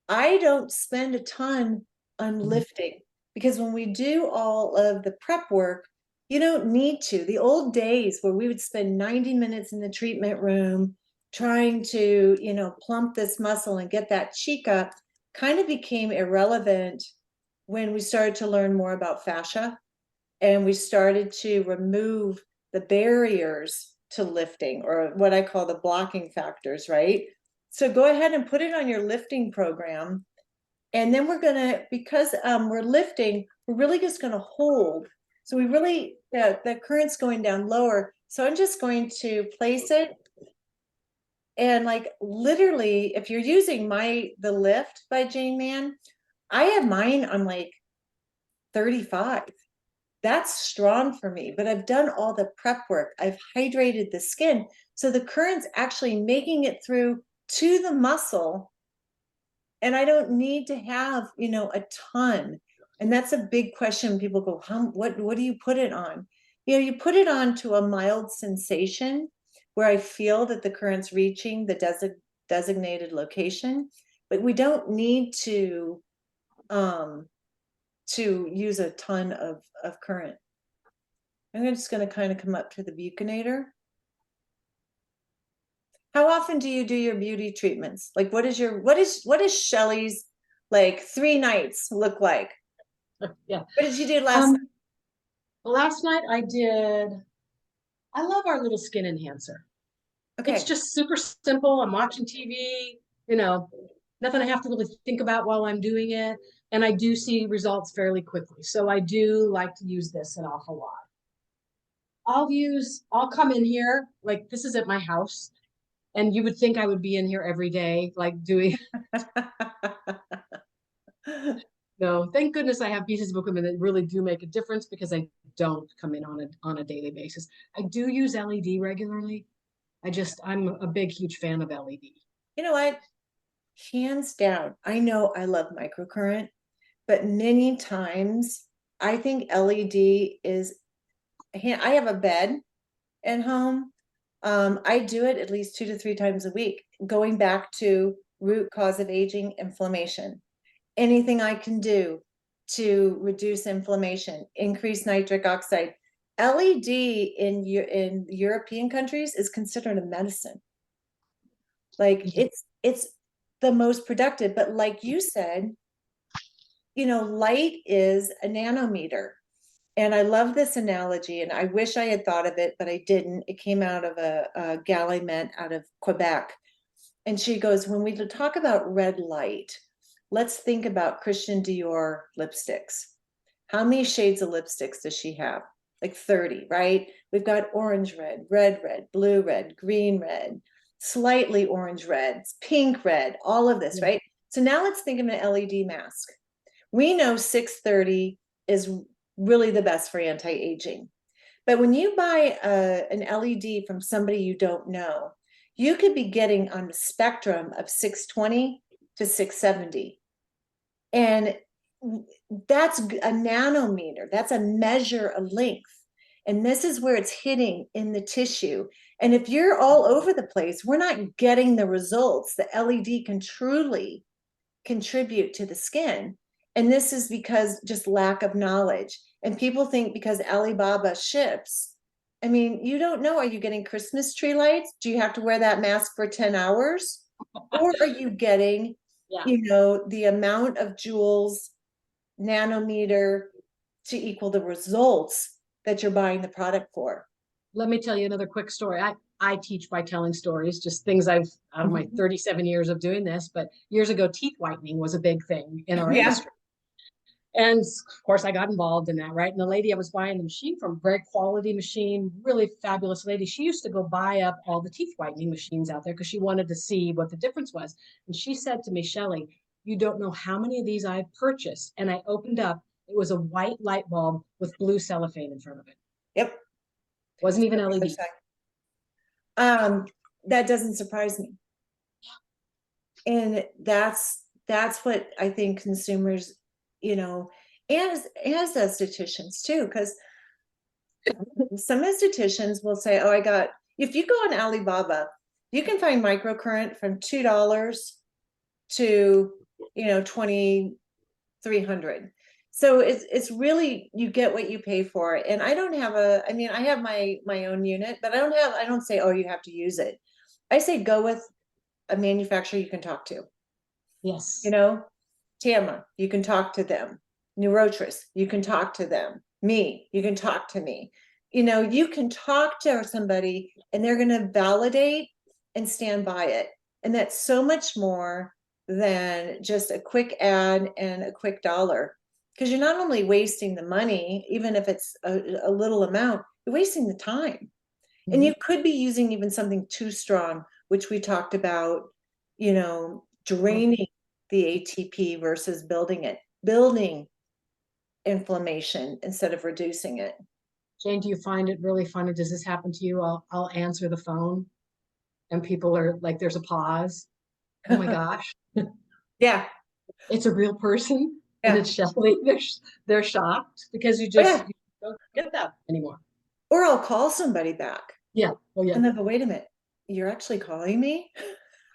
I don't spend a ton on lifting, because when we do all of the prep work, you don't need to. The old days where we would spend 90 minutes in the treatment room trying to, you know, plump this muscle and get that cheek up kind of became irrelevant when we started to learn more about fascia, and we started to remove the barriers to lifting, or what I call the blocking factors, right? So go ahead and put it on your lifting program. And then we're gonna, because we're lifting, we're really just gonna hold. So we really, the current's going down lower. So I'm just going to place it And like literally, if you're using the Lift by Jane Mann, I have mine on like 35. That's strong for me, but I've done all the prep work. I've hydrated the skin. So the current's actually making it through to the muscle. And I don't need to have, a ton. And that's a big question. People go, what do you put it on? You put it on to a mild sensation where I feel that the current's reaching the designated location, but we don't need to use a ton of current. I'm just going to kind of come up to the Buchanator. How often do you do your beauty treatments? Like, what is Shelley's like 3 nights look like? Yeah. What did you do last night? Last night I love our little skin enhancer. Okay. It's just super simple. I'm watching TV, nothing I have to really think about while I'm doing it. And I do see results fairly quickly. So I do like to use this an awful lot. I'll come in here, like this is at my house. And you would think I would be in here every day, like doing. No, thank goodness I have pieces of equipment that really do make a difference because I don't come in on a daily basis. I do use LED regularly. I'm a big, huge fan of LED. You know what? Hands down, I know I love microcurrent, but many times I think LED is, I have a bed at home. I do it at least 2 to 3 times a week, going back to root cause of aging, inflammation. Anything I can do to reduce inflammation, increase nitric oxide. LED in European countries is considered a medicine. Like it's the most productive, but like you said, light is a nanometer. And I love this analogy, and I wish I had thought of it, but I didn't. It came out of a gal I met out of Quebec. And she goes, when we talk about red light, let's think about Christian Dior lipsticks. How many shades of lipsticks does she have? Like 30, right? We've got orange red, red red, blue red, green red, slightly orange red, pink red, all of this, right? So now let's think of an LED mask. We know 630 is really the best for anti-aging. But when you buy an LED from somebody you don't know, you could be getting on the spectrum of 620 to 670. And that's a nanometer. That's a measure of length. And this is where it's hitting in the tissue. And if you're all over the place, we're not getting the results that LED can truly contribute to the skin. And this is because just lack of knowledge. And people think because Alibaba ships, I mean, you don't know, are you getting Christmas tree lights? Do you have to wear that mask for 10 hours? Or are you getting, the amount of joules, nanometer to equal the results that you're buying the product for? Let me tell you another quick story. I teach by telling stories, just things out of my 37 years of doing this. But years ago, teeth whitening was a big thing in our industry. And of course, I got involved in that, right? And the lady I was buying the machine from, very quality machine, really fabulous lady. She used to go buy up all the teeth whitening machines out there because she wanted to see what the difference was. And she said to me, Shelley, you don't know how many of these I've purchased. And I opened up, it was a white light bulb with blue cellophane in front of it. Yep. Wasn't even LED. That doesn't surprise me. And that's what I think consumers, as estheticians too, because some estheticians will say, if you go on Alibaba, you can find microcurrent from $2 to, $2,300. So it's really, you get what you pay for. And I don't have I have my own unit, but I don't say, oh, you have to use it. I say, go with a manufacturer you can talk to. Yes. Tama, you can talk to them. Neurotris, you can talk to them. Me, you can talk to me. You can talk to somebody and they're going to validate and stand by it. And that's so much more than just a quick ad and a quick dollar. Because you're not only wasting the money, even if it's a little amount, you're wasting the time. And you could be using even something too strong which we talked about, you know, draining the ATP versus building inflammation instead of reducing it. Jane, do you find it really funny? Does this happen to you? I'll answer the phone and people are like, there's a pause. Oh my gosh, Yeah. it's a real person and Yeah. it's Shelley. They're shocked because you Yeah. don't get that anymore. Or I'll call somebody back. Yeah. Oh yeah. And then go, wait a minute, you're actually calling me?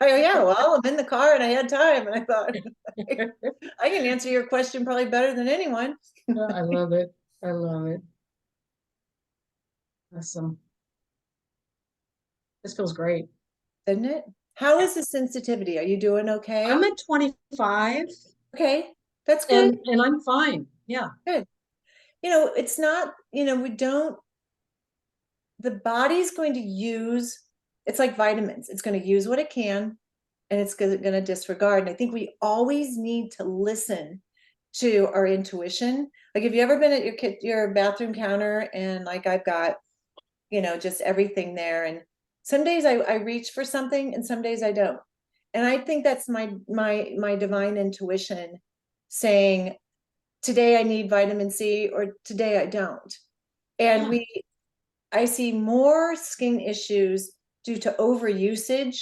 I go, yeah, well, I'm in the car and I had time. And I thought, I can answer your question probably better than anyone. I love it. I love it. Awesome. This feels great. Isn't it? How is the sensitivity? Are you doing okay? I'm at 25. Okay, that's good. And I'm fine. Yeah. Good. You know, it's not, you know, the body's going to use, it's like vitamins. It's going to use what it can and it's going to disregard. And I think we always need to listen to our intuition. Like, have you ever been at your bathroom counter and like I've got, you know, just everything there. And some days I reach for something and some days I don't. And I think that's my divine intuition saying, today I need vitamin C or today I don't. And Yeah. I see more skin issues due to overusage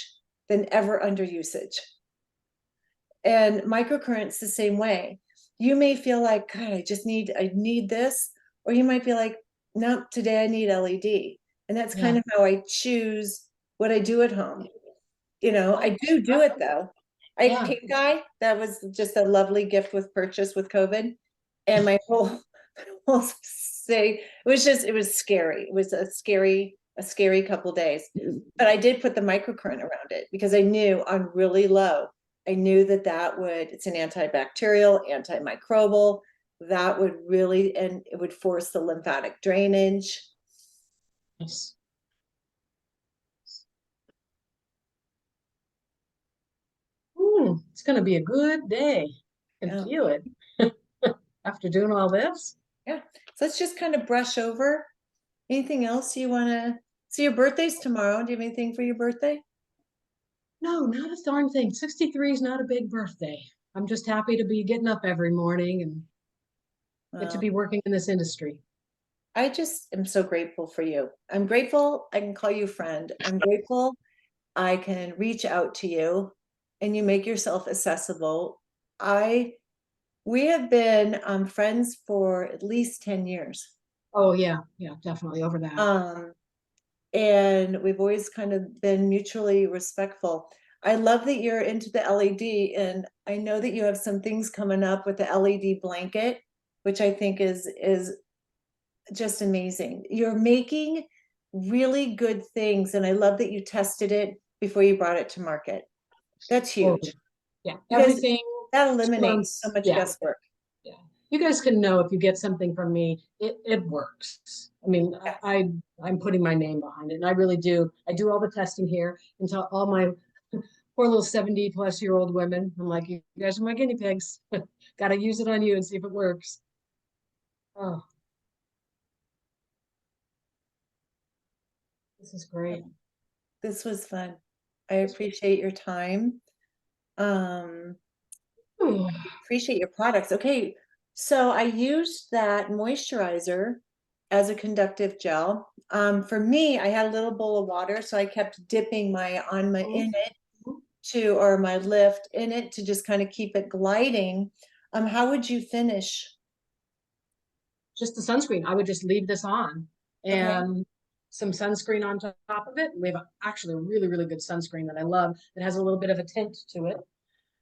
than ever underusage. And microcurrent's the same way. You may feel like, God, I need this, or you might be like, no, today I need LED. And that's kind of how I choose what I do at home. You know, I do it though. I have pink eye. That was just a lovely gift with purchase with COVID. And my whole say it was scary. It was a scary couple days. But I did put the microcurrent around it because I knew on really low, I knew that it's an antibacterial, antimicrobial, that would really, and it would force the lymphatic drainage. Yes. It's going to be a good day. I can feel it after doing all this. Yeah. So let's just kind of brush over. Anything else you want to see? Your birthday's tomorrow. Do you have anything for your birthday? No, not a darn thing. 63 is not a big birthday. I'm just happy to be getting up every morning and get to be working in this industry. I just am so grateful for you. I'm grateful I can call you friend. I'm grateful I can reach out to you and you make yourself accessible. We have been friends for at least 10 years. Oh yeah, definitely over that. And we've always kind of been mutually respectful. I love that you're into the LED, and I know that you have some things coming up with the LED blanket, which I think is just amazing. You're making really good things, and I love that you tested it before you brought it to market. That's huge. Yeah, everything that eliminates so much guesswork. Yeah, you guys can know if you get something from me, it works. I mean, I'm putting my name behind it, and I really do. I do all the testing here until all my poor little 70-plus-year-old women. I'm like, you guys are my guinea pigs. Got to use it on you and see if it works. Oh, this is great. This was fun. I appreciate your time. I appreciate your products. Okay, so I used that moisturizer as a conductive gel. For me, I had a little bowl of water, so I kept dipping my lift in it to just kind of keep it gliding. How would you finish? Just the sunscreen. I would just leave this on and some sunscreen on top of it. We have actually a really, really good sunscreen that I love that has a little bit of a tint to it.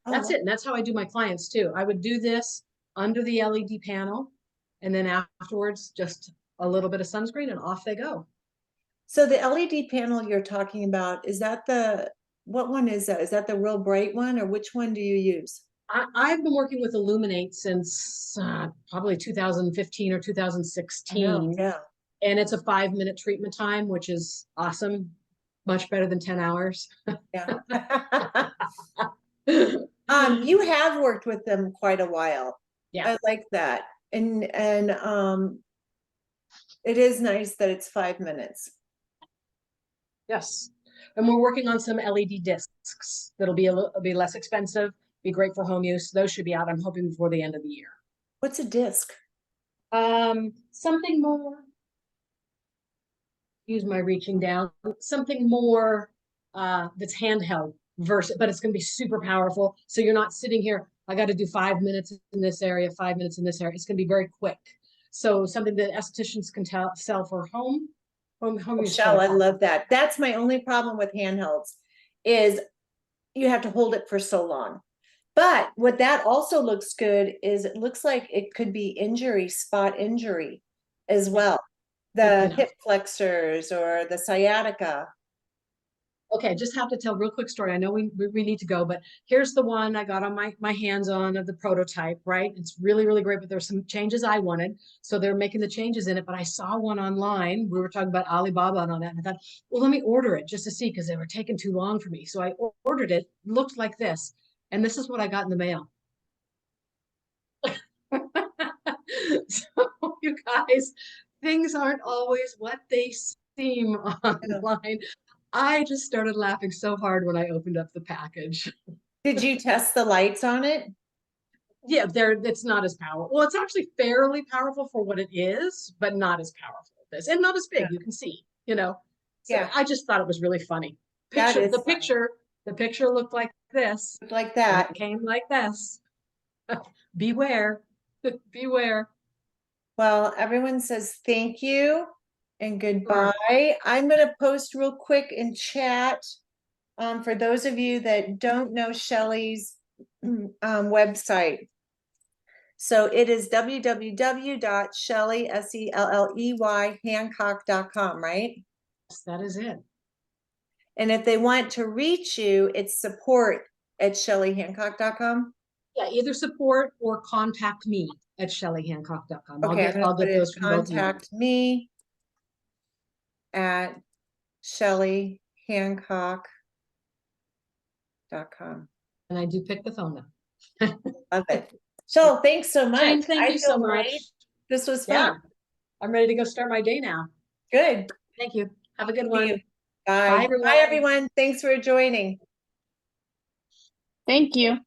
That's it. And that's how I do my clients too. I would do this under the LED panel and then afterwards, just a little bit of sunscreen and off they go. So the LED panel you're talking about, what one is that? Is that the real bright one, or which one do you use? I've been working with Illuminate since probably 2015 or 2016. Yeah. And it's a 5-minute treatment time, which is awesome. Much better than 10 hours. Yeah. You have worked with them quite a while. Yeah. I like that. And it is nice that it's 5 minutes. Yes. And we're working on some LED discs that'll be be less expensive, be great for home use. Those should be out, I'm hoping, before the end of the year. What's a disc? Something more, use my reaching down, something more that's handheld versus, but it's going to be super powerful. So you're not sitting here, I got to do 5 minutes in this area, 5 minutes in this area. It's going to be very quick. So something that estheticians can sell for home use. Michelle, I love that. That's my only problem with handhelds is you have to hold it for so long. But what that also looks good is it looks like it could be spot injury as well. The hip flexors or the sciatica. Okay, just have to tell a real quick story. I know we need to go, but here's the one I got on my hands on of the prototype, right? It's really, really great, but there's some changes I wanted. So they're making the changes in it, but I saw one online. We were talking about Alibaba and all that. And I thought, well, let me order it just to see, because they were taking too long for me. So I ordered it, looked like this. And this is what I got in the mail. So you guys, things aren't always what they seem online. I just started laughing so hard when I opened up the package. Did you test the lights on it? Yeah, it's not as powerful. Well, it's actually fairly powerful for what it is, but not as powerful as this, and not as big. You can see, So yeah. I just thought it was really funny. The picture looked like this. Like that. It came like this. Beware. Beware. Well, everyone says thank you and goodbye. Sure. I'm going to post real quick in chat for those of you that don't know Shelley's website. So it is www.shelley, Shelley, Hancock.com, right? Yes, that is it. And if they want to reach you, it's support@shelleyhancock.com. Yeah, either support or contact me at shelleyhancock.com. Okay, I'll get those from both of you. Contact me at shelleyhancock.com. And I do pick the phone up. Love it. So thanks so much. Jane, thank you so much. This was fun. Yeah, I'm ready to go start my day now. Good. Thank you. Have a good one. Bye. Bye, everyone. Bye, everyone. Thanks for joining. Thank you.